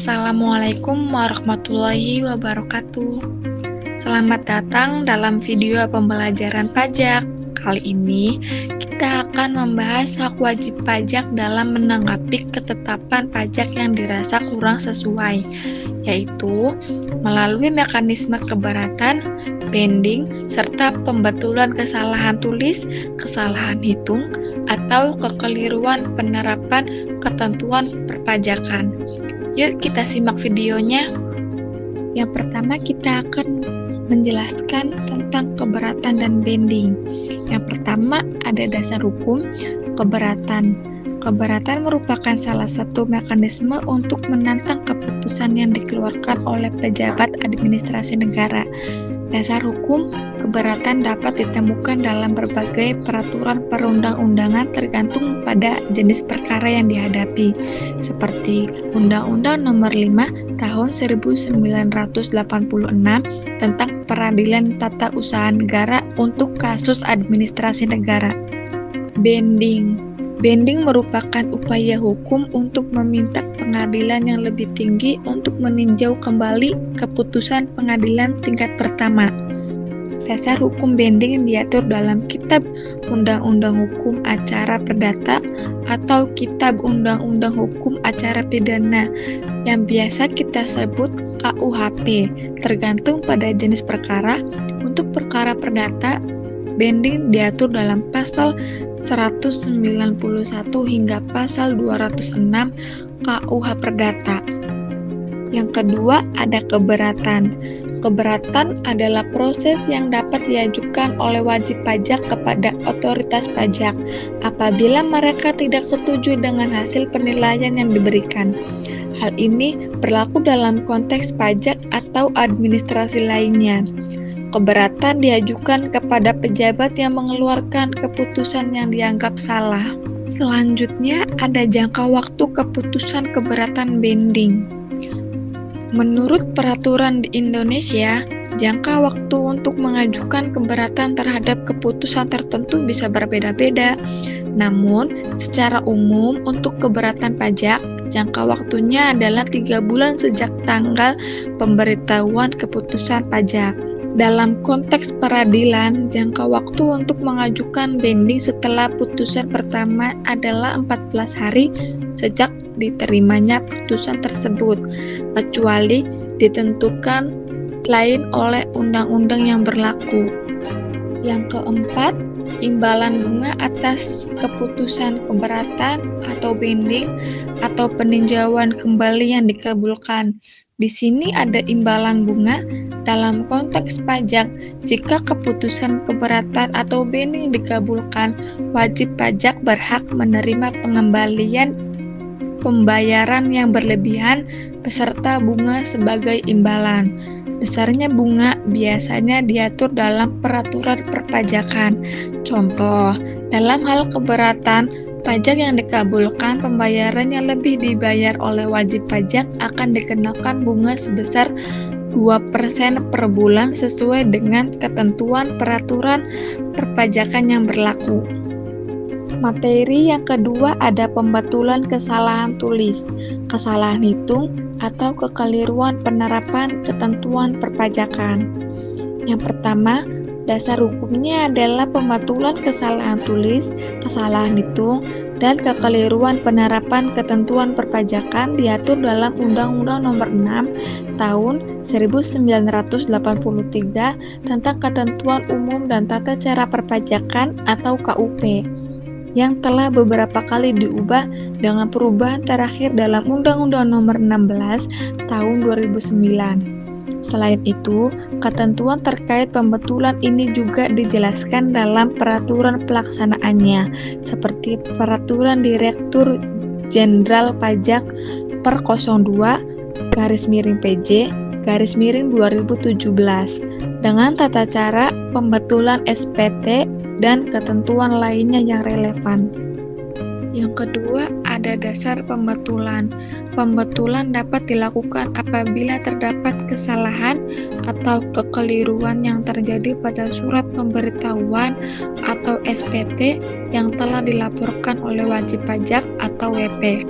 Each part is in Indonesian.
Assalamualaikum warahmatullahi wabarakatuh. Selamat datang dalam video pembelajaran pajak. Kali ini kita akan membahas hak wajib pajak dalam menanggapi ketetapan pajak yang dirasa kurang sesuai, yaitu melalui mekanisme keberatan, banding, serta pembetulan kesalahan tulis, kesalahan hitung, atau kekeliruan penerapan ketentuan perpajakan. Yuk kita simak videonya. Yang pertama kita akan menjelaskan tentang keberatan dan banding. Yang pertama ada dasar hukum keberatan. Keberatan merupakan salah satu mekanisme untuk menantang keputusan yang dikeluarkan oleh pejabat administrasi negara. Dasar hukum keberatan dapat ditemukan dalam berbagai peraturan perundang-undangan tergantung pada jenis perkara yang dihadapi, seperti Undang-Undang Nomor 5 Tahun 1986 tentang Peradilan Tata Usaha Negara untuk kasus administrasi negara. Banding. Banding merupakan upaya hukum untuk meminta pengadilan yang lebih tinggi untuk meninjau kembali keputusan pengadilan tingkat pertama. Dasar hukum banding diatur dalam Kitab Undang-Undang Hukum Acara Perdata atau Kitab Undang-Undang Hukum Acara Pidana yang biasa kita sebut KUHP, tergantung pada jenis perkara. Untuk perkara perdata, banding diatur dalam pasal 191 hingga pasal 206 KUH Perdata. Yang kedua ada keberatan. Keberatan adalah proses yang dapat diajukan oleh wajib pajak kepada otoritas pajak apabila mereka tidak setuju dengan hasil penilaian yang diberikan. Hal ini berlaku dalam konteks pajak atau administrasi lainnya. Keberatan diajukan kepada pejabat yang mengeluarkan keputusan yang dianggap salah. Selanjutnya ada jangka waktu keputusan keberatan banding. Menurut peraturan di Indonesia, jangka waktu untuk mengajukan keberatan terhadap keputusan tertentu bisa berbeda-beda. Namun, secara umum untuk keberatan pajak, jangka waktunya adalah 3 bulan sejak tanggal pemberitahuan keputusan pajak. Dalam konteks peradilan, jangka waktu untuk mengajukan banding setelah putusan pertama adalah 14 hari sejak diterimanya putusan tersebut, kecuali ditentukan lain oleh undang-undang yang berlaku. Yang keempat, imbalan bunga atas keputusan keberatan atau banding atau peninjauan kembali yang dikabulkan. Di sini ada imbalan bunga dalam konteks pajak. Jika keputusan keberatan atau banding dikabulkan, wajib pajak berhak menerima pengembalian pembayaran yang berlebihan beserta bunga sebagai imbalan. Besarnya bunga biasanya diatur dalam peraturan perpajakan. Contoh, dalam hal keberatan pajak yang dikabulkan, pembayaran yang lebih dibayar oleh wajib pajak akan dikenakan bunga sebesar 2% per bulan sesuai dengan ketentuan peraturan perpajakan yang berlaku. Materi yang kedua ada pembetulan kesalahan tulis, kesalahan hitung, atau kekeliruan penerapan ketentuan perpajakan. Yang pertama, dasar hukumnya adalah pembetulan kesalahan tulis, kesalahan hitung, dan kekeliruan penerapan ketentuan perpajakan diatur dalam Undang-Undang Nomor 6 Tahun 1983 tentang Ketentuan Umum dan Tata Cara Perpajakan atau KUP, yang telah beberapa kali diubah dengan perubahan terakhir dalam Undang-Undang Nomor 16 Tahun 2009. Selain itu, ketentuan terkait pembetulan ini juga dijelaskan dalam peraturan pelaksanaannya, seperti Peraturan Direktur Jenderal Pajak per 02/PJ/2017 dengan tata cara pembetulan SPT dan ketentuan lainnya yang relevan. Yang kedua, ada dasar pembetulan. Pembetulan dapat dilakukan apabila terdapat kesalahan atau kekeliruan yang terjadi pada surat pemberitahuan atau SPT yang telah dilaporkan oleh wajib pajak atau WP.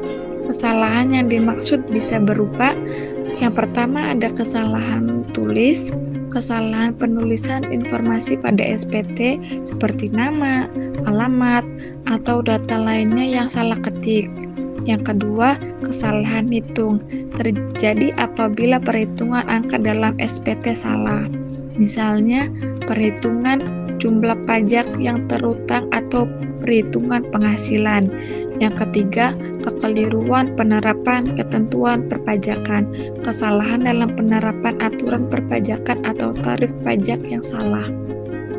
Kesalahan yang dimaksud bisa berupa yang pertama ada kesalahan tulis, kesalahan penulisan informasi pada SPT seperti nama, alamat, atau data lainnya yang salah ketik. Yang kedua, kesalahan hitung terjadi apabila perhitungan angka dalam SPT salah. Misalnya, perhitungan jumlah pajak yang terutang atau perhitungan penghasilan. Yang ketiga, kekeliruan penerapan ketentuan perpajakan, kesalahan dalam penerapan aturan perpajakan atau tarif pajak yang salah.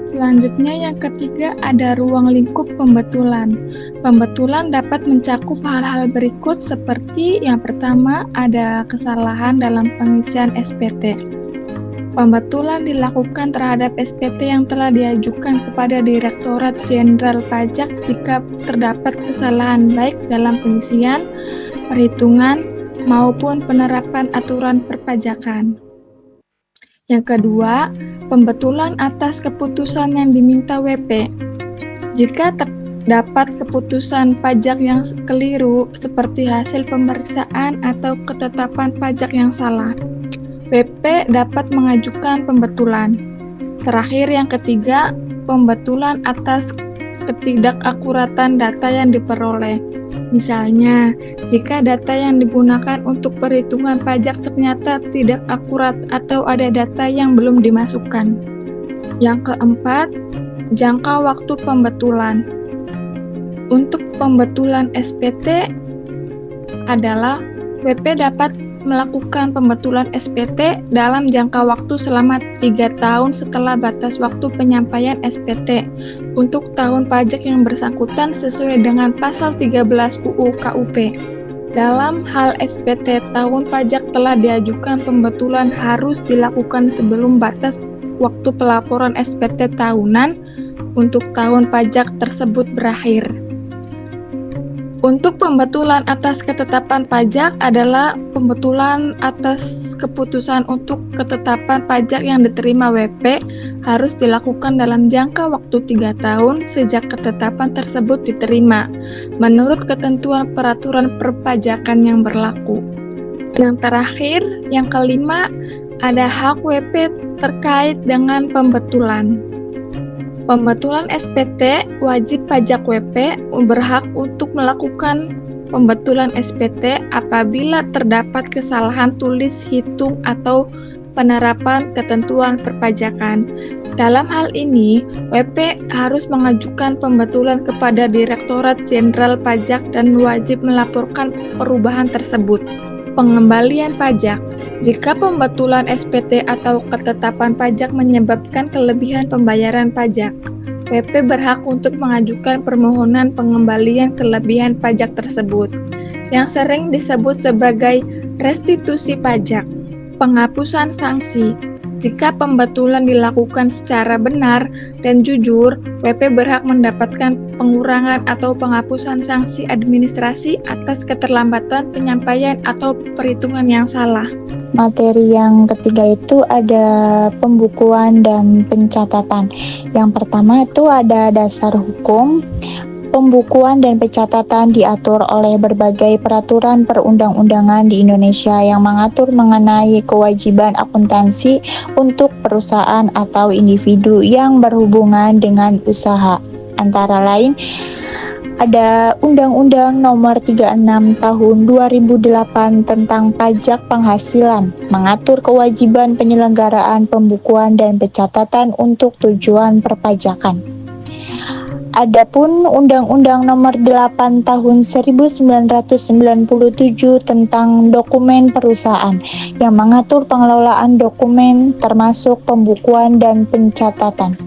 Selanjutnya yang ketiga ada ruang lingkup pembetulan. Pembetulan dapat mencakup hal-hal berikut seperti yang pertama ada kesalahan dalam pengisian SPT. Pembetulan dilakukan terhadap SPT yang telah diajukan kepada Direktorat Jenderal Pajak jika terdapat kesalahan baik dalam pengisian, perhitungan, maupun penerapan aturan perpajakan. Yang kedua, pembetulan atas keputusan yang diminta WP. Jika terdapat keputusan pajak yang keliru seperti hasil pemeriksaan atau ketetapan pajak yang salah, WP dapat mengajukan pembetulan. Terakhir yang ketiga, pembetulan atas ketidakakuratan data yang diperoleh. Misalnya, jika data yang digunakan untuk perhitungan pajak ternyata tidak akurat atau ada data yang belum dimasukkan. Yang keempat, jangka waktu pembetulan. Untuk pembetulan SPT adalah WP dapat melakukan pembetulan SPT dalam jangka waktu selama 3 tahun setelah batas waktu penyampaian SPT untuk tahun pajak yang bersangkutan sesuai dengan pasal 13 UU KUP. Dalam hal SPT tahun pajak telah diajukan, pembetulan harus dilakukan sebelum batas waktu pelaporan SPT tahunan untuk tahun pajak tersebut berakhir. Untuk pembetulan atas ketetapan pajak adalah pembetulan atas keputusan untuk ketetapan pajak yang diterima WP harus dilakukan dalam jangka waktu 3 tahun sejak ketetapan tersebut diterima, menurut ketentuan peraturan perpajakan yang berlaku. Yang terakhir, yang kelima, ada hak WP terkait dengan pembetulan. Pembetulan SPT, wajib pajak WP berhak untuk melakukan pembetulan SPT apabila terdapat kesalahan tulis, hitung, atau penerapan ketentuan perpajakan. Dalam hal ini, WP harus mengajukan pembetulan kepada Direktorat Jenderal Pajak dan wajib melaporkan perubahan tersebut. Pengembalian pajak. Jika pembetulan SPT atau ketetapan pajak menyebabkan kelebihan pembayaran pajak, WP berhak untuk mengajukan permohonan pengembalian kelebihan pajak tersebut, yang sering disebut sebagai restitusi pajak. Penghapusan sanksi. Jika pembetulan dilakukan secara benar dan jujur, WP berhak mendapatkan pengurangan atau penghapusan sanksi administrasi atas keterlambatan penyampaian atau perhitungan yang salah. Materi yang ketiga itu ada pembukuan dan pencatatan. Yang pertama itu ada dasar hukum. Pembukuan dan pencatatan diatur oleh berbagai peraturan perundang-undangan di Indonesia yang mengatur mengenai kewajiban akuntansi untuk perusahaan atau individu yang berhubungan dengan usaha. Antara lain, ada Undang-Undang Nomor 36 Tahun 2008 tentang Pajak Penghasilan, mengatur kewajiban penyelenggaraan pembukuan dan pencatatan untuk tujuan perpajakan. Adapun Undang-Undang Nomor 8 Tahun 1997 tentang Dokumen Perusahaan yang mengatur pengelolaan dokumen termasuk pembukuan dan pencatatan.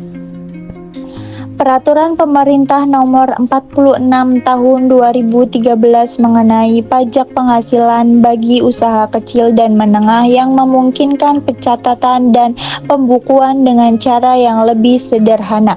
Peraturan Pemerintah Nomor 46 Tahun 2013 mengenai pajak penghasilan bagi usaha kecil dan menengah yang memungkinkan pencatatan dan pembukuan dengan cara yang lebih sederhana.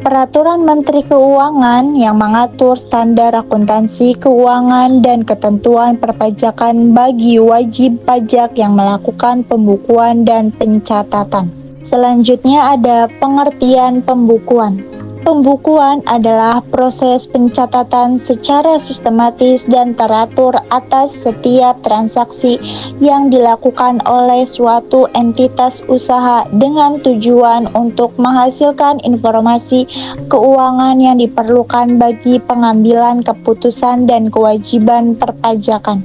Peraturan Menteri Keuangan yang mengatur standar akuntansi keuangan dan ketentuan perpajakan bagi wajib pajak yang melakukan pembukuan dan pencatatan. Selanjutnya ada pengertian pembukuan. Pembukuan adalah proses pencatatan secara sistematis dan teratur atas setiap transaksi yang dilakukan oleh suatu entitas usaha dengan tujuan untuk menghasilkan informasi keuangan yang diperlukan bagi pengambilan keputusan dan kewajiban perpajakan.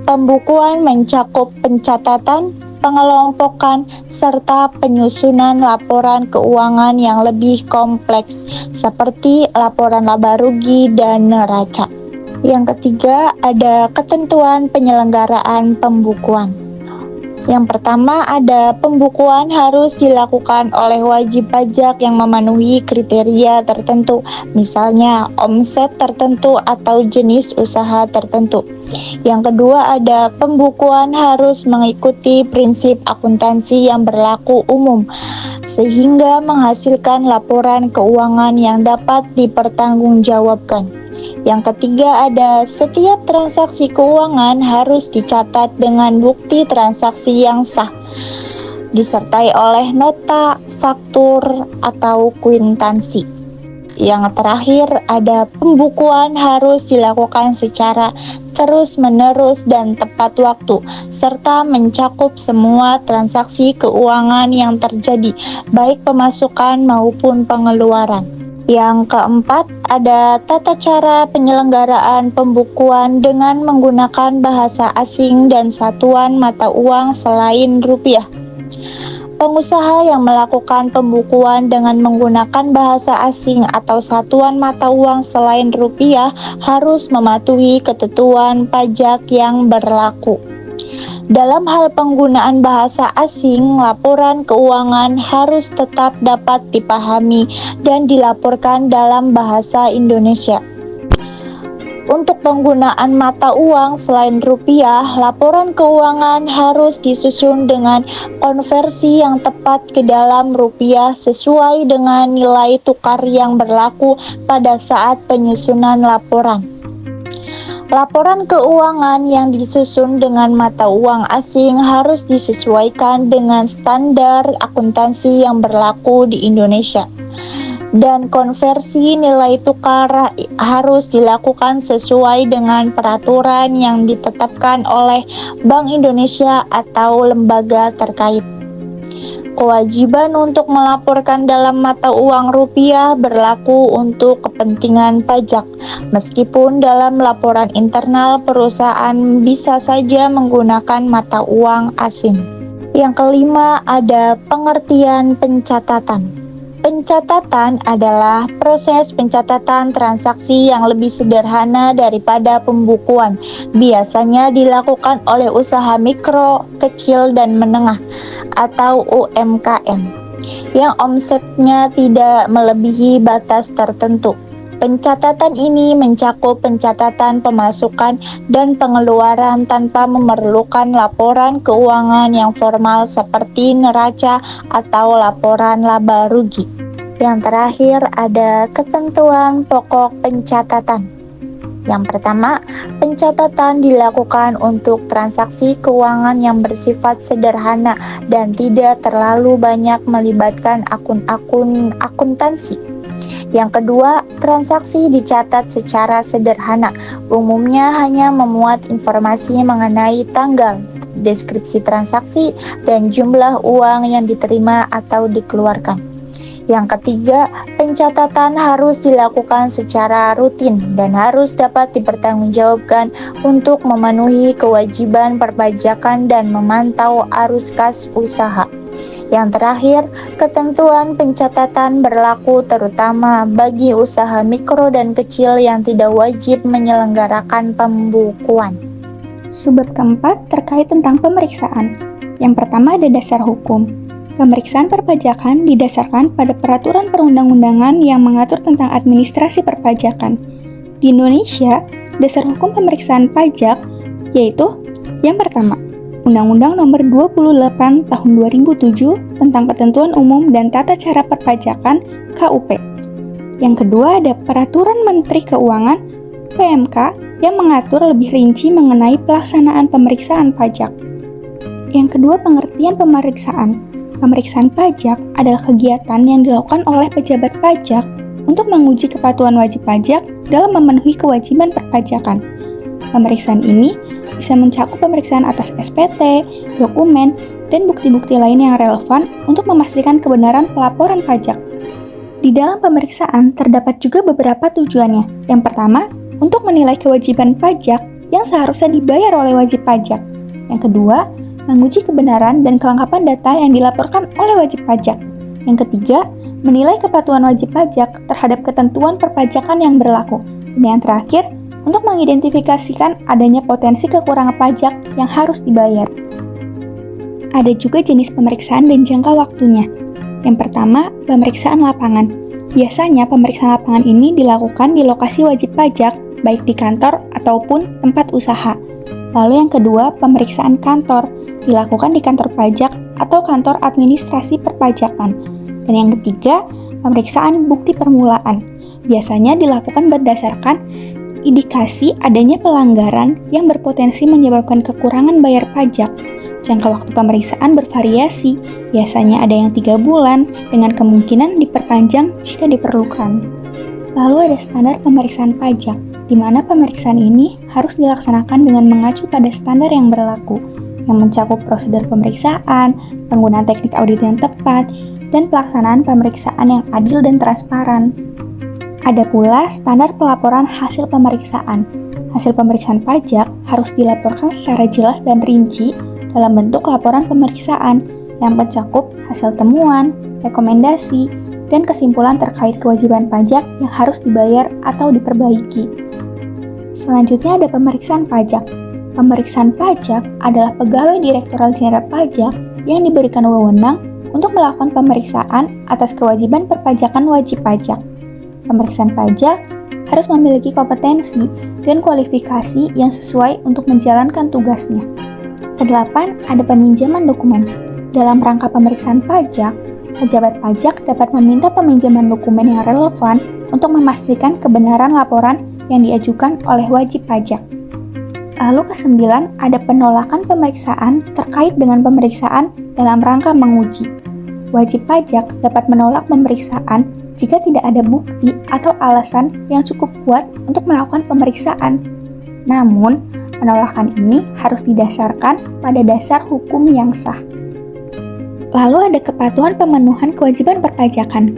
Pembukuan mencakup pencatatan, pengelompokan, serta penyusunan laporan keuangan yang lebih kompleks, seperti laporan laba rugi dan neraca. Yang ketiga, ada ketentuan penyelenggaraan pembukuan. Yang pertama, ada pembukuan harus dilakukan oleh wajib pajak yang memenuhi kriteria tertentu, misalnya omset tertentu atau jenis usaha tertentu. Yang kedua, ada pembukuan harus mengikuti prinsip akuntansi yang berlaku umum, sehingga menghasilkan laporan keuangan yang dapat dipertanggungjawabkan. Yang ketiga, ada setiap transaksi keuangan harus dicatat dengan bukti transaksi yang sah, disertai oleh nota, faktur, atau kwitansi. Yang terakhir, ada pembukuan harus dilakukan secara terus-menerus dan tepat waktu, serta mencakup semua transaksi keuangan yang terjadi, baik pemasukan maupun pengeluaran. Yang keempat, ada tata cara penyelenggaraan pembukuan dengan menggunakan bahasa asing dan satuan mata uang selain rupiah. Pengusaha yang melakukan pembukuan dengan menggunakan bahasa asing atau satuan mata uang selain rupiah harus mematuhi ketentuan pajak yang berlaku. Dalam hal penggunaan bahasa asing, laporan keuangan harus tetap dapat dipahami dan dilaporkan dalam bahasa Indonesia. Untuk penggunaan mata uang selain rupiah, laporan keuangan harus disusun dengan konversi yang tepat ke dalam rupiah sesuai dengan nilai tukar yang berlaku pada saat penyusunan laporan. Laporan keuangan yang disusun dengan mata uang asing harus disesuaikan dengan standar akuntansi yang berlaku di Indonesia. Dan konversi nilai tukar harus dilakukan sesuai dengan peraturan yang ditetapkan oleh Bank Indonesia atau lembaga terkait. Kewajiban untuk melaporkan dalam mata uang rupiah berlaku untuk kepentingan pajak, meskipun dalam laporan internal perusahaan bisa saja menggunakan mata uang asing. Yang kelima, ada pengertian pencatatan. Pencatatan adalah proses pencatatan transaksi yang lebih sederhana daripada pembukuan. Biasanya dilakukan oleh usaha mikro, kecil, dan menengah atau UMKM yang omsetnya tidak melebihi batas tertentu. Pencatatan ini mencakup pencatatan pemasukan dan pengeluaran tanpa memerlukan laporan keuangan yang formal seperti neraca atau laporan laba rugi. Yang terakhir, ada ketentuan pokok pencatatan. Yang pertama, pencatatan dilakukan untuk transaksi keuangan yang bersifat sederhana dan tidak terlalu banyak melibatkan akun-akun akuntansi. Yang kedua, transaksi dicatat secara sederhana, umumnya hanya memuat informasi mengenai tanggal, deskripsi transaksi, dan jumlah uang yang diterima atau dikeluarkan. Yang ketiga, pencatatan harus dilakukan secara rutin dan harus dapat dipertanggungjawabkan untuk memenuhi kewajiban perpajakan dan memantau arus kas usaha. Yang terakhir, ketentuan pencatatan berlaku terutama bagi usaha mikro dan kecil yang tidak wajib menyelenggarakan pembukuan. Subbab keempat terkait tentang pemeriksaan. Yang pertama ada dasar hukum. Pemeriksaan perpajakan didasarkan pada peraturan perundang-undangan yang mengatur tentang administrasi perpajakan. Di Indonesia, dasar hukum pemeriksaan pajak yaitu yang pertama, Undang-Undang Nomor 28 Tahun 2007 tentang Ketentuan Umum dan Tata Cara Perpajakan (KUP). Yang kedua ada Peraturan Menteri Keuangan (PMK) yang mengatur lebih rinci mengenai pelaksanaan pemeriksaan pajak. Yang kedua, pengertian pemeriksaan. Pemeriksaan pajak adalah kegiatan yang dilakukan oleh pejabat pajak untuk menguji kepatuhan wajib pajak dalam memenuhi kewajiban perpajakan. Pemeriksaan ini bisa mencakup pemeriksaan atas SPT, dokumen, dan bukti-bukti lain yang relevan untuk memastikan kebenaran pelaporan pajak. Di dalam pemeriksaan terdapat juga beberapa tujuannya. Yang pertama, untuk menilai kewajiban pajak yang seharusnya dibayar oleh wajib pajak. Yang kedua, menguji kebenaran dan kelengkapan data yang dilaporkan oleh wajib pajak. Yang ketiga, menilai kepatuhan wajib pajak terhadap ketentuan perpajakan yang berlaku. Dan yang terakhir, untuk mengidentifikasikan adanya potensi kekurangan pajak yang harus dibayar. Ada juga jenis pemeriksaan dan jangka waktunya. Yang pertama, pemeriksaan lapangan. Biasanya pemeriksaan lapangan ini dilakukan di lokasi wajib pajak, baik di kantor ataupun tempat usaha. Lalu yang kedua, pemeriksaan kantor. Dilakukan di kantor pajak atau kantor administrasi perpajakan. Dan yang ketiga, pemeriksaan bukti permulaan. Biasanya dilakukan berdasarkan indikasi adanya pelanggaran yang berpotensi menyebabkan kekurangan bayar pajak. Jangka waktu pemeriksaan bervariasi, biasanya ada yang 3 bulan, dengan kemungkinan diperpanjang jika diperlukan. Lalu ada standar pemeriksaan pajak, di mana pemeriksaan ini harus dilaksanakan dengan mengacu pada standar yang berlaku, yang mencakup prosedur pemeriksaan, penggunaan teknik audit yang tepat, dan pelaksanaan pemeriksaan yang adil dan transparan. Ada pula standar pelaporan hasil pemeriksaan. Hasil pemeriksaan pajak harus dilaporkan secara jelas dan rinci dalam bentuk laporan pemeriksaan yang mencakup hasil temuan, rekomendasi, dan kesimpulan terkait kewajiban pajak yang harus dibayar atau diperbaiki. Selanjutnya ada pemeriksaan pajak. Pemeriksaan pajak adalah pegawai Direktorat Jenderal Pajak yang diberikan wewenang untuk melakukan pemeriksaan atas kewajiban perpajakan wajib pajak. Pemeriksaan pajak harus memiliki kompetensi dan kualifikasi yang sesuai untuk menjalankan tugasnya. Kedelapan, ada peminjaman dokumen. Dalam rangka pemeriksaan pajak, pejabat pajak dapat meminta peminjaman dokumen yang relevan untuk memastikan kebenaran laporan yang diajukan oleh wajib pajak. Lalu kesembilan, ada penolakan pemeriksaan terkait dengan pemeriksaan dalam rangka menguji. Wajib pajak dapat menolak pemeriksaan jika tidak ada bukti atau alasan yang cukup kuat untuk melakukan pemeriksaan. Namun, penolakan ini harus didasarkan pada dasar hukum yang sah. Lalu ada kepatuhan pemenuhan kewajiban perpajakan.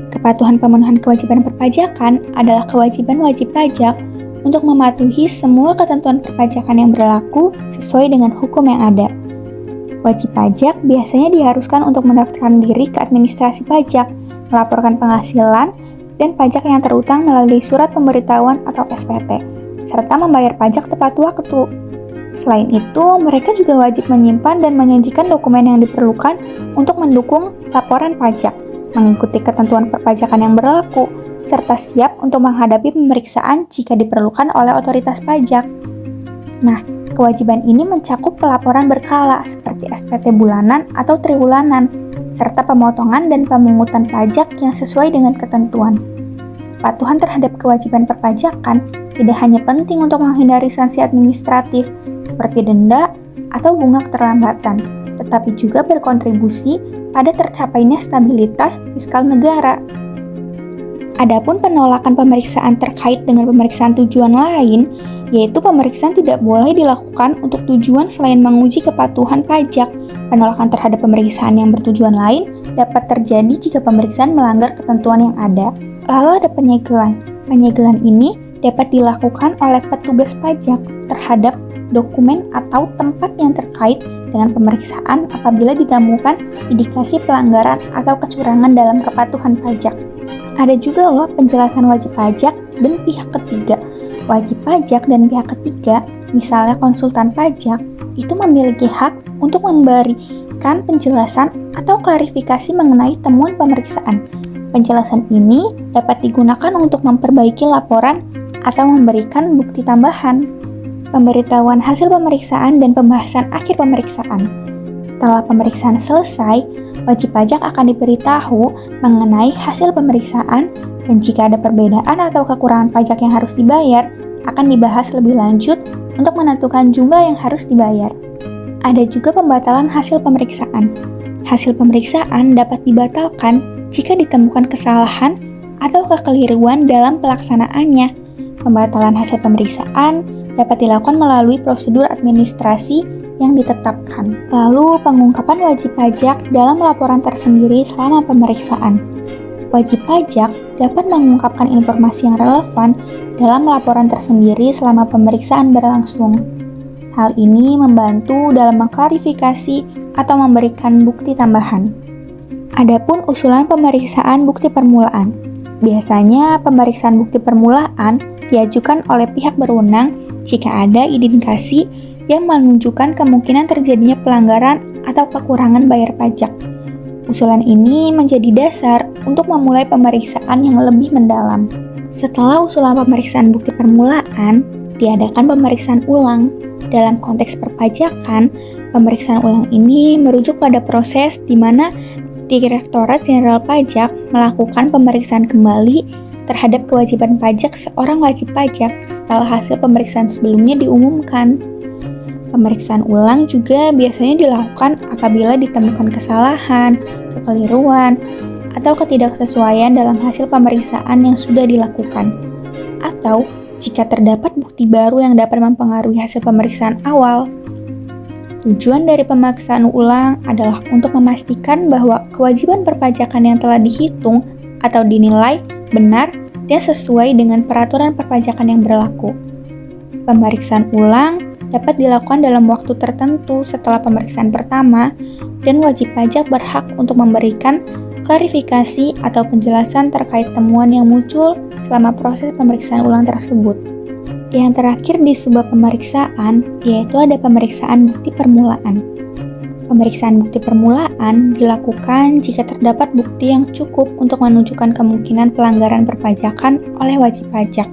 Kepatuhan pemenuhan kewajiban perpajakan adalah kewajiban wajib pajak untuk mematuhi semua ketentuan perpajakan yang berlaku sesuai dengan hukum yang ada. Wajib pajak biasanya diharuskan untuk mendaftarkan diri ke administrasi pajak, melaporkan penghasilan, dan pajak yang terutang melalui surat pemberitahuan atau SPT, serta membayar pajak tepat waktu. Selain itu, mereka juga wajib menyimpan dan menyajikan dokumen yang diperlukan untuk mendukung laporan pajak, mengikuti ketentuan perpajakan yang berlaku, serta siap untuk menghadapi pemeriksaan jika diperlukan oleh otoritas pajak. Nah, kewajiban ini mencakup pelaporan berkala seperti SPT bulanan atau triwulanan, serta pemotongan dan pemungutan pajak yang sesuai dengan ketentuan. Kepatuhan terhadap kewajiban perpajakan tidak hanya penting untuk menghindari sanksi administratif seperti denda atau bunga keterlambatan, tetapi juga berkontribusi pada tercapainya stabilitas fiskal negara. Adapun penolakan pemeriksaan terkait dengan pemeriksaan tujuan lain, yaitu pemeriksaan tidak boleh dilakukan untuk tujuan selain menguji kepatuhan pajak. Penolakan terhadap pemeriksaan yang bertujuan lain dapat terjadi jika pemeriksaan melanggar ketentuan yang ada. Lalu ada penyegelan. Penyegelan ini dapat dilakukan oleh petugas pajak terhadap dokumen atau tempat yang terkait dengan pemeriksaan apabila ditemukan indikasi pelanggaran atau kecurangan dalam kepatuhan pajak. Ada juga loh penjelasan wajib pajak dan pihak ketiga. Wajib pajak dan pihak ketiga, misalnya konsultan pajak, itu memiliki hak untuk memberikan penjelasan atau klarifikasi mengenai temuan pemeriksaan. Penjelasan ini dapat digunakan untuk memperbaiki laporan atau memberikan bukti tambahan. Pemberitahuan hasil pemeriksaan dan pembahasan akhir pemeriksaan. Setelah pemeriksaan selesai, wajib pajak akan diberitahu mengenai hasil pemeriksaan dan jika ada perbedaan atau kekurangan pajak yang harus dibayar, akan dibahas lebih lanjut untuk menentukan jumlah yang harus dibayar. Ada juga pembatalan hasil pemeriksaan. Hasil pemeriksaan dapat dibatalkan jika ditemukan kesalahan atau kekeliruan dalam pelaksanaannya. Pembatalan hasil pemeriksaan dapat dilakukan melalui prosedur administrasi yang ditetapkan. Lalu, pengungkapan wajib pajak dalam laporan tersendiri selama pemeriksaan. Wajib pajak dapat mengungkapkan informasi yang relevan dalam laporan tersendiri selama pemeriksaan berlangsung. Hal ini membantu dalam mengklarifikasi atau memberikan bukti tambahan. Adapun usulan pemeriksaan bukti permulaan. Biasanya pemeriksaan bukti permulaan diajukan oleh pihak berwenang jika ada indikasi yang menunjukkan kemungkinan terjadinya pelanggaran atau kekurangan bayar pajak. Usulan ini menjadi dasar untuk memulai pemeriksaan yang lebih mendalam. Setelah usulan pemeriksaan bukti permulaan, diadakan pemeriksaan ulang. Dalam konteks perpajakan, pemeriksaan ulang ini merujuk pada proses di mana Direktorat Jenderal Pajak melakukan pemeriksaan kembali terhadap kewajiban pajak seorang wajib pajak setelah hasil pemeriksaan sebelumnya diumumkan. Pemeriksaan ulang juga biasanya dilakukan apabila ditemukan kesalahan, kekeliruan, atau ketidaksesuaian dalam hasil pemeriksaan yang sudah dilakukan, atau jika terdapat bukti baru yang dapat mempengaruhi hasil pemeriksaan awal. Tujuan dari pemeriksaan ulang adalah untuk memastikan bahwa kewajiban perpajakan yang telah dihitung atau dinilai benar dan sesuai dengan peraturan perpajakan yang berlaku. Pemeriksaan ulang dapat dilakukan dalam waktu tertentu setelah pemeriksaan pertama, dan wajib pajak berhak untuk memberikan klarifikasi atau penjelasan terkait temuan yang muncul selama proses pemeriksaan ulang tersebut. Yang terakhir di sebuah pemeriksaan, yaitu ada pemeriksaan bukti permulaan. Pemeriksaan bukti permulaan dilakukan jika terdapat bukti yang cukup untuk menunjukkan kemungkinan pelanggaran perpajakan oleh wajib pajak.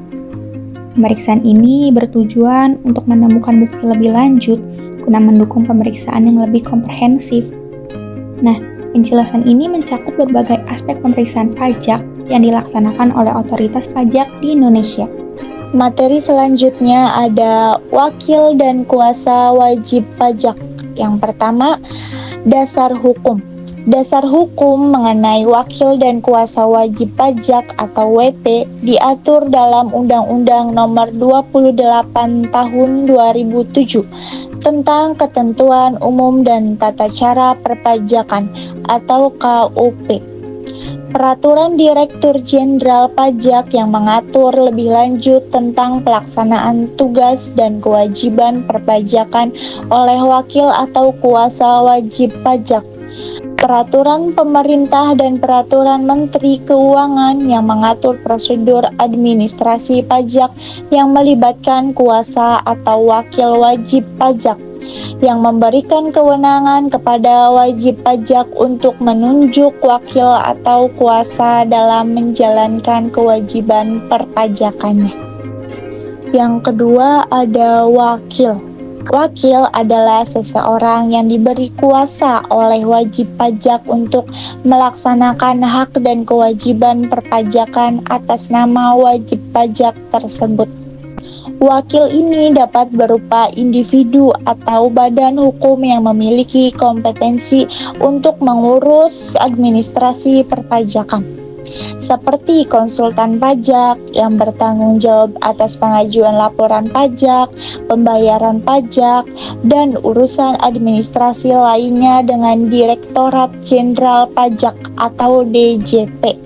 Pemeriksaan ini bertujuan untuk menemukan bukti lebih lanjut guna mendukung pemeriksaan yang lebih komprehensif. Nah, penjelasan ini mencakup berbagai aspek pemeriksaan pajak yang dilaksanakan oleh otoritas pajak di Indonesia. Materi selanjutnya ada wakil dan kuasa wajib pajak. Yang pertama, dasar hukum. Dasar hukum mengenai wakil dan kuasa wajib pajak atau WP diatur dalam Undang-Undang Nomor 28 Tahun 2007 tentang Ketentuan Umum dan Tata Cara Perpajakan atau KUP. Peraturan Direktur Jenderal Pajak yang mengatur lebih lanjut tentang pelaksanaan tugas dan kewajiban perpajakan oleh wakil atau kuasa wajib pajak. Peraturan pemerintah dan peraturan Menteri Keuangan yang mengatur prosedur administrasi pajak yang melibatkan kuasa atau wakil wajib pajak, yang memberikan kewenangan kepada wajib pajak untuk menunjuk wakil atau kuasa dalam menjalankan kewajiban perpajakannya. Yang kedua ada wakil. Wakil adalah seseorang yang diberi kuasa oleh wajib pajak untuk melaksanakan hak dan kewajiban perpajakan atas nama wajib pajak tersebut. Wakil ini dapat berupa individu atau badan hukum yang memiliki kompetensi untuk mengurus administrasi perpajakan, seperti konsultan pajak yang bertanggung jawab atas pengajuan laporan pajak, pembayaran pajak, dan urusan administrasi lainnya dengan Direktorat Jenderal Pajak atau DJP.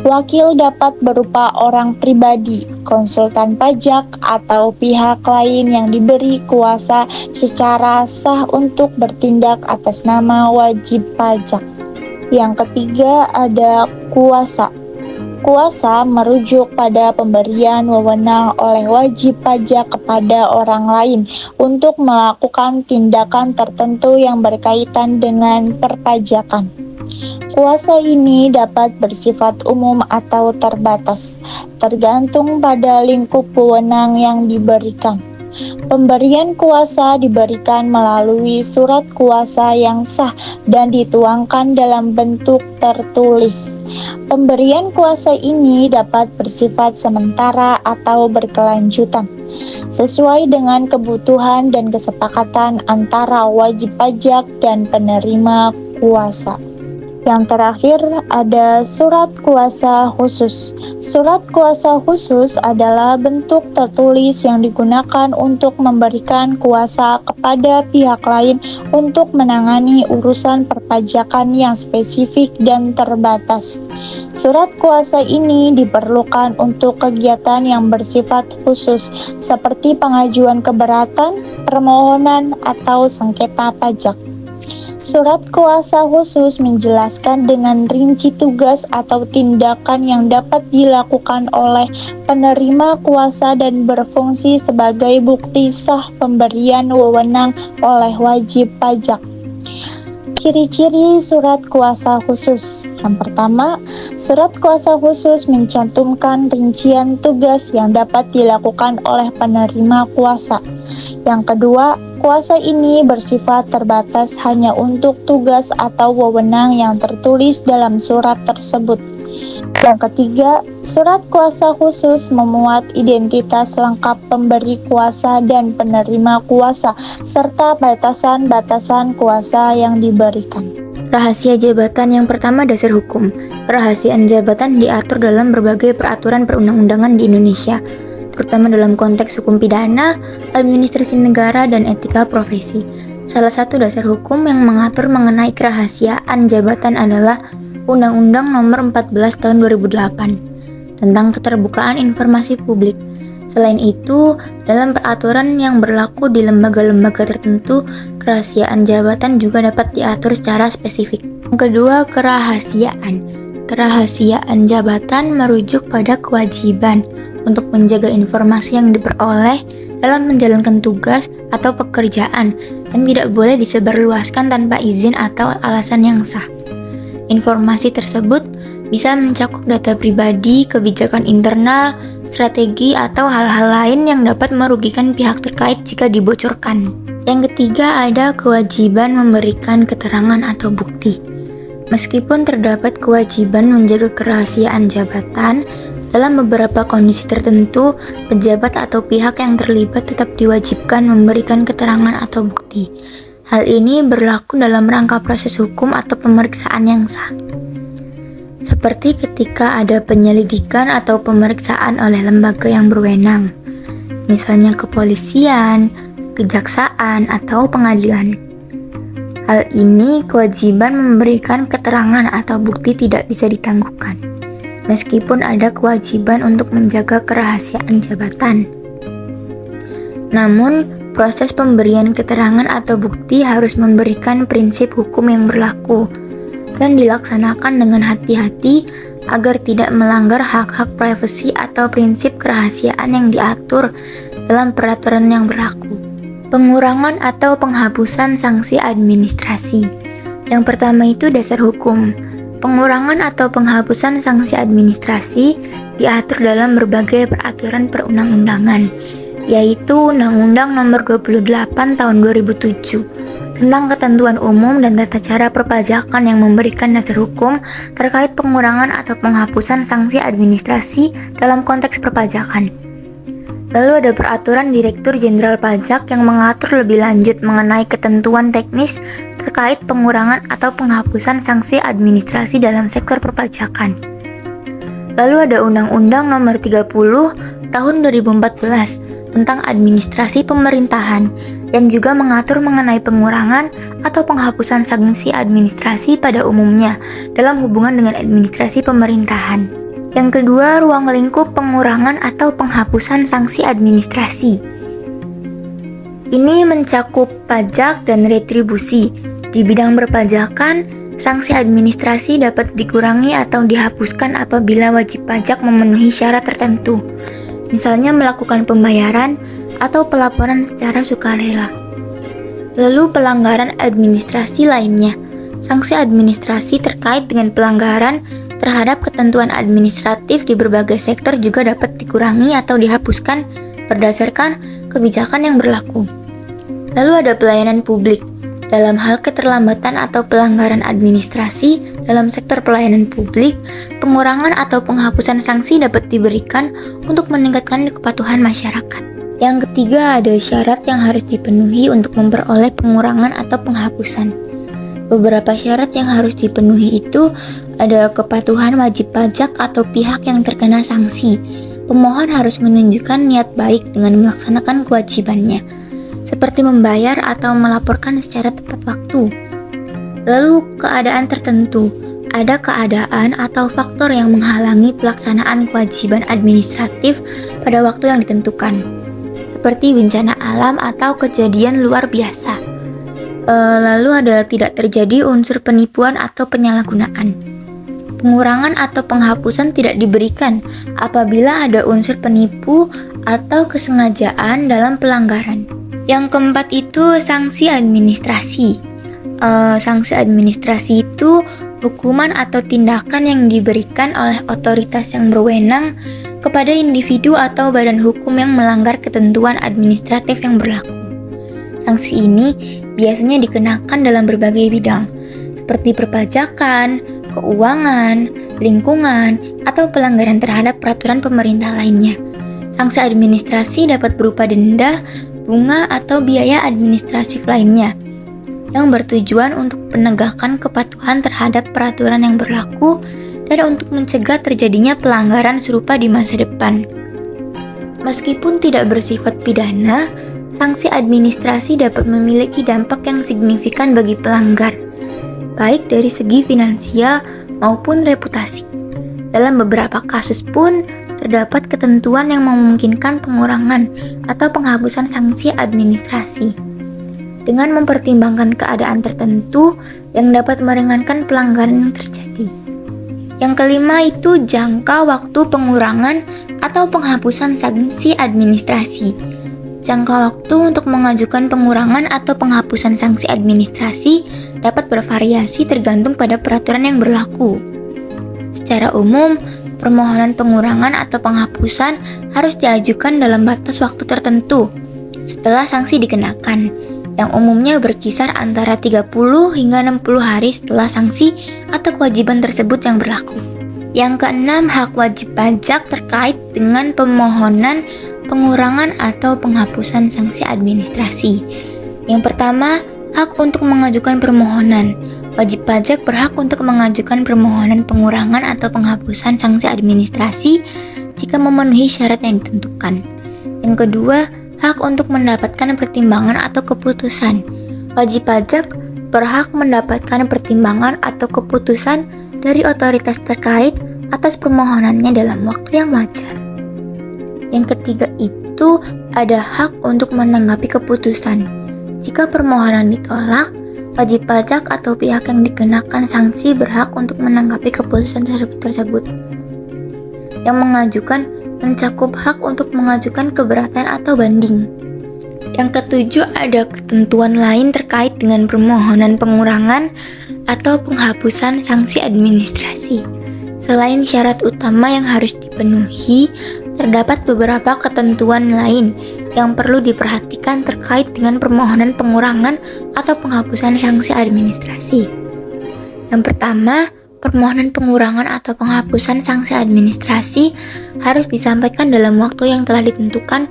Wakil dapat berupa orang pribadi, konsultan pajak, atau pihak lain yang diberi kuasa secara sah untuk bertindak atas nama wajib pajak. Yang ketiga ada kuasa. Kuasa merujuk pada pemberian wewenang oleh wajib pajak kepada orang lain untuk melakukan tindakan tertentu yang berkaitan dengan perpajakan. Kuasa ini dapat bersifat umum atau terbatas, tergantung pada lingkup wewenang yang diberikan. Pemberian kuasa diberikan melalui surat kuasa yang sah dan dituangkan dalam bentuk tertulis. Pemberian kuasa ini dapat bersifat sementara atau berkelanjutan, sesuai dengan kebutuhan dan kesepakatan antara wajib pajak dan penerima kuasa. Yang terakhir ada surat kuasa khusus. Surat kuasa khusus adalah bentuk tertulis yang digunakan untuk memberikan kuasa kepada pihak lain untuk menangani urusan perpajakan yang spesifik dan terbatas. Surat kuasa ini diperlukan untuk kegiatan yang bersifat khusus, seperti pengajuan keberatan, permohonan, atau sengketa pajak. Surat kuasa khusus menjelaskan dengan rinci tugas atau tindakan yang dapat dilakukan oleh penerima kuasa dan berfungsi sebagai bukti sah pemberian wewenang oleh wajib pajak. Ciri-ciri surat kuasa khusus. Yang pertama, surat kuasa khusus mencantumkan rincian tugas yang dapat dilakukan oleh penerima kuasa. Yang kedua, kuasa ini bersifat terbatas hanya untuk tugas atau wewenang yang tertulis dalam surat tersebut. Yang ketiga, surat kuasa khusus memuat identitas lengkap pemberi kuasa dan penerima kuasa, serta batasan-batasan kuasa yang diberikan. Rahasia jabatan. Yang pertama, dasar hukum. Kerahasiaan jabatan diatur dalam berbagai peraturan perundang-undangan di Indonesia, terutama dalam konteks hukum pidana, administrasi negara, dan etika profesi. Salah satu dasar hukum yang mengatur mengenai kerahasiaan jabatan adalah Undang-Undang Nomor 14 Tahun 2008 tentang keterbukaan informasi publik. Selain itu, dalam peraturan yang berlaku di lembaga-lembaga tertentu, kerahasiaan jabatan juga dapat diatur secara spesifik. Yang kedua, kerahasiaan. Kerahasiaan jabatan merujuk pada kewajiban untuk menjaga informasi yang diperoleh dalam menjalankan tugas atau pekerjaan yang tidak boleh disebarluaskan tanpa izin atau alasan yang sah. Informasi tersebut bisa mencakup data pribadi, kebijakan internal, strategi, atau hal-hal lain yang dapat merugikan pihak terkait jika dibocorkan. Yang ketiga, ada kewajiban memberikan keterangan atau bukti. Meskipun terdapat kewajiban menjaga kerahasiaan jabatan, dalam beberapa kondisi tertentu, pejabat atau pihak yang terlibat tetap diwajibkan memberikan keterangan atau bukti. Hal ini berlaku dalam rangka proses hukum atau pemeriksaan yang sah. Seperti ketika ada penyelidikan atau pemeriksaan oleh lembaga yang berwenang, misalnya kepolisian, kejaksaan, atau pengadilan. Hal ini kewajiban memberikan keterangan atau bukti tidak bisa ditangguhkan, meskipun ada kewajiban untuk menjaga kerahasiaan jabatan. Namun, proses pemberian keterangan atau bukti harus memberikan prinsip hukum yang berlaku dan dilaksanakan dengan hati-hati agar tidak melanggar hak-hak privasi atau prinsip kerahasiaan yang diatur dalam peraturan yang berlaku. Pengurangan atau penghapusan sanksi administrasi. Yang pertama itu dasar hukum. Pengurangan atau penghapusan sanksi administrasi diatur dalam berbagai peraturan perundang-undangan, yaitu Undang-Undang Nomor 28 Tahun 2007 tentang ketentuan umum dan tata cara perpajakan yang memberikan dasar hukum terkait pengurangan atau penghapusan sanksi administrasi dalam konteks perpajakan. Lalu ada peraturan Direktur Jenderal Pajak yang mengatur lebih lanjut mengenai ketentuan teknis terkait pengurangan atau penghapusan sanksi administrasi dalam sektor perpajakan. Lalu ada Undang-Undang Nomor 30 Tahun 2014 tentang administrasi pemerintahan yang juga mengatur mengenai pengurangan atau penghapusan sanksi administrasi pada umumnya dalam hubungan dengan administrasi pemerintahan. Yang kedua, ruang lingkup pengurangan atau penghapusan sanksi administrasi. Ini mencakup pajak dan retribusi. Di bidang perpajakan, sanksi administrasi dapat dikurangi atau dihapuskan apabila wajib pajak memenuhi syarat tertentu, misalnya melakukan pembayaran atau pelaporan secara sukarela. Lalu pelanggaran administrasi lainnya. Sanksi administrasi terkait dengan pelanggaran terhadap ketentuan administratif di berbagai sektor juga dapat dikurangi atau dihapuskan berdasarkan kebijakan yang berlaku. Lalu ada pelayanan publik. Dalam hal keterlambatan atau pelanggaran administrasi dalam sektor pelayanan publik, pengurangan atau penghapusan sanksi dapat diberikan untuk meningkatkan kepatuhan masyarakat. Yang ketiga, ada syarat yang harus dipenuhi untuk memperoleh pengurangan atau penghapusan. Beberapa syarat yang harus dipenuhi itu ada kepatuhan wajib pajak atau pihak yang terkena sanksi. Pemohon harus menunjukkan niat baik dengan melaksanakan kewajibannya, seperti membayar atau melaporkan secara tepat waktu. Lalu keadaan tertentu, ada keadaan atau faktor yang menghalangi pelaksanaan kewajiban administratif pada waktu yang ditentukan, seperti bencana alam atau kejadian luar biasa. Lalu ada tidak terjadi unsur penipuan atau penyalahgunaan. Pengurangan atau penghapusan tidak diberikan apabila ada unsur penipu atau kesengajaan dalam pelanggaran. Yang keempat itu sanksi administrasi. Sanksi administrasi itu hukuman atau tindakan yang diberikan oleh otoritas yang berwenang kepada individu atau badan hukum yang melanggar ketentuan administratif yang berlaku. Sanksi ini biasanya dikenakan dalam berbagai bidang, seperti perpajakan, keuangan, lingkungan, atau pelanggaran terhadap peraturan pemerintah lainnya. Sanksi administrasi dapat berupa denda, bunga, atau biaya administratif lainnya, yang bertujuan untuk penegakan kepatuhan terhadap peraturan yang berlaku dan untuk mencegah terjadinya pelanggaran serupa di masa depan. Meskipun tidak bersifat pidana, sanksi administrasi dapat memiliki dampak yang signifikan bagi pelanggar, baik dari segi finansial maupun reputasi. Dalam beberapa kasus pun, terdapat ketentuan yang memungkinkan pengurangan atau penghapusan sanksi administrasi, dengan mempertimbangkan keadaan tertentu yang dapat meringankan pelanggaran yang terjadi. Yang kelima itu jangka waktu pengurangan atau penghapusan sanksi administrasi. Jangka waktu untuk mengajukan pengurangan atau penghapusan sanksi administrasi dapat bervariasi tergantung pada peraturan yang berlaku. Secara umum, permohonan pengurangan atau penghapusan harus diajukan dalam batas waktu tertentu setelah sanksi dikenakan, yang umumnya berkisar antara 30 hingga 60 hari setelah sanksi atau kewajiban tersebut yang berlaku. Yang keenam, hak wajib pajak terkait dengan pemohonan pengurangan atau penghapusan sanksi administrasi. Yang pertama, hak untuk mengajukan permohonan. Wajib pajak berhak untuk mengajukan permohonan pengurangan atau penghapusan sanksi administrasi jika memenuhi syarat yang ditentukan. Yang kedua, hak untuk mendapatkan pertimbangan atau keputusan. Wajib pajak berhak mendapatkan pertimbangan atau keputusan dari otoritas terkait atas permohonannya dalam waktu yang wajar. Yang ketiga itu ada hak untuk menanggapi keputusan. Jika permohonan ditolak, wajib pajak atau pihak yang dikenakan sanksi berhak untuk menanggapi keputusan tersebut. Yang mengajukan mencakup hak untuk mengajukan keberatan atau banding. Yang ketujuh ada ketentuan lain terkait dengan permohonan pengurangan atau penghapusan sanksi administrasi. Selain syarat utama yang harus dipenuhi, terdapat beberapa ketentuan lain yang perlu diperhatikan terkait dengan permohonan pengurangan atau penghapusan sanksi administrasi. Yang pertama, permohonan pengurangan atau penghapusan sanksi administrasi harus disampaikan dalam waktu yang telah ditentukan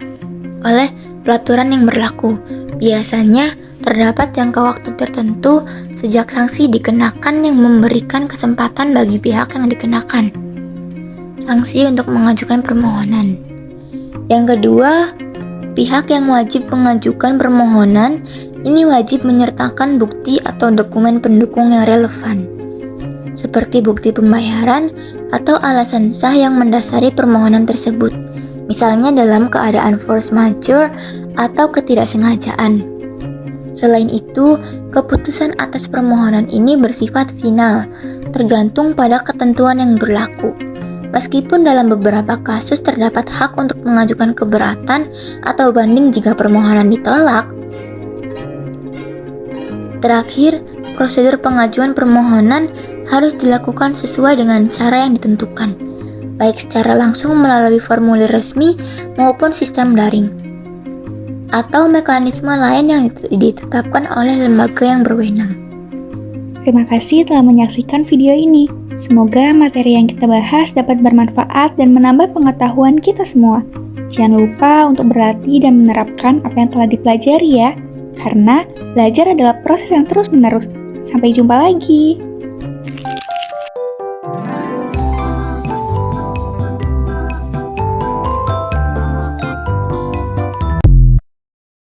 oleh peraturan yang berlaku. Biasanya, terdapat jangka waktu tertentu sejak sanksi dikenakan yang memberikan kesempatan bagi pihak yang dikenakan sanksi untuk mengajukan permohonan. Yang kedua, pihak yang wajib mengajukan permohonan ini wajib menyertakan bukti atau dokumen pendukung yang relevan, seperti bukti pembayaran atau alasan sah yang mendasari permohonan tersebut, misalnya dalam keadaan force majeure atau ketidaksengajaan. Selain itu, keputusan atas permohonan ini bersifat final, tergantung pada ketentuan yang berlaku. Meskipun dalam beberapa kasus terdapat hak untuk mengajukan keberatan atau banding jika permohonan ditolak. Terakhir, prosedur pengajuan permohonan harus dilakukan sesuai dengan cara yang ditentukan, baik secara langsung melalui formulir resmi maupun sistem daring, atau mekanisme lain yang ditetapkan oleh lembaga yang berwenang. Terima kasih telah menyaksikan video ini. Semoga materi yang kita bahas dapat bermanfaat dan menambah pengetahuan kita semua. Jangan lupa untuk berlatih dan menerapkan apa yang telah dipelajari ya, karena belajar adalah proses yang terus-menerus. Sampai jumpa lagi.